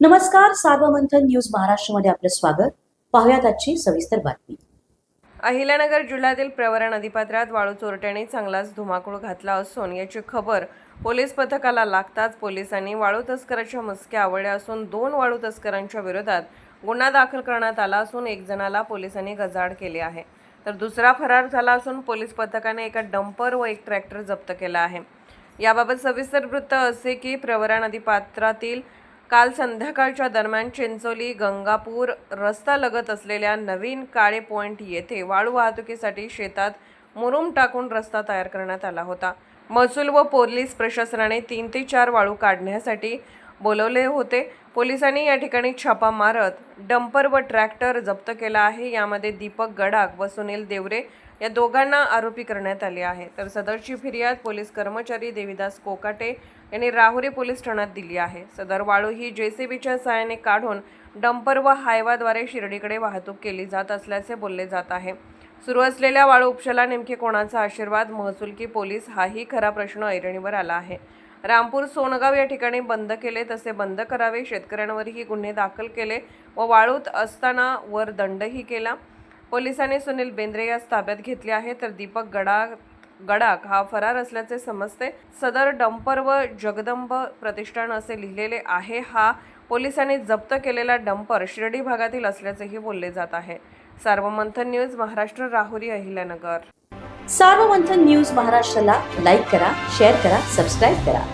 नमस्कार, सार्वमंथन न्यूज महाराष्ट्रमध्ये आपलं स्वागत. पाहुयात आजची सविस्तर बातमी. अहिल्यानगर जिल्ह्यातील प्रवरा नदीपात्रात वाळू चोरट्यांनी चांगलाच धुमाकूळ घातला असून याची खबर पोलीस पथकाला लागताच पोलिसांनी वाळू तस्कराच्या मुसक्या आवळल्या असून 2 वाळू तस्करांच्या विरोधात गुन्हा दाखल करण्यात आला असून एक जणाला पोलिसांनी गजाआड केले आहे, तर दुसरा फरार झाला असून पोलीस पथकाने एका डंपर व एक ट्रॅक्टर जप्त केला आहे. याबाबत सविस्तर वृत्त असे की प्रवरा नदीपात्रातील काल संध्याकाळच्या दरम्यान चिंचोली गंगापूर रस्ता लगत असलेल्या नवीन काळे पॉइंट येथे वाळू वाहतुकीसाठी शेतात मुरुम टाकून रस्ता तयार करण्यात आला होता. महसूल व पोलीस प्रशासनाने 3 ते 4 वाळू काढण्यासाठी बोलवले होते. पोलिसांनी या ठिकाणी छापा मारत डंपर व ट्रॅक्टर जप्त केला आहे. यामध्ये दीपक गडाख व सुनील देवरे या दोघांना आरोपी करण्यात आले आहे, तर सदरची फिर्याद पोलीस कर्मचारी देविदास कोकाटे यांनी राहुरी पोलीस ठाण्यात दिली आहे. सदर वाळू ही जेसीबीच्या सहाय्याने काढून डंपर व हायवाद्वारे शिर्डीकडे वाहतूक केली जात असल्याचे बोलले जात आहे. सुरू असलेल्या वाळू उपशाला नेमके कोणाचा आशीर्वाद, महसूल की पोलीस, हाही खरा प्रश्न ऐरणीवर आला आहे. रामपूर सोनगाव या ठिकाणी बंद केले तसे बंद करावे, शेतकऱ्यांवरही गुन्हे दाखल केले व वाळूत असताना वर दंडही केला. पोलिसांनी सुनील बेंद्रे यास ताब्यात घेतले आहे, तर दीपक गडाख हा फरार असल्याचे समजते. सदर डंपर व जगदंब प्रतिष्ठान असे लिहिलेले आहे. हा पोलिसांनी जप्त केलेला डंपर शिर्डी भागातील असल्याचेही बोलले जात आहे. सार्वमंथन न्यूज महाराष्ट्र, राहुरी, अहिल्यानगर. सार्वमंथन न्यूज महाराष्ट्राला लाईक करा, शेअर करा, सबस्क्राईब करा.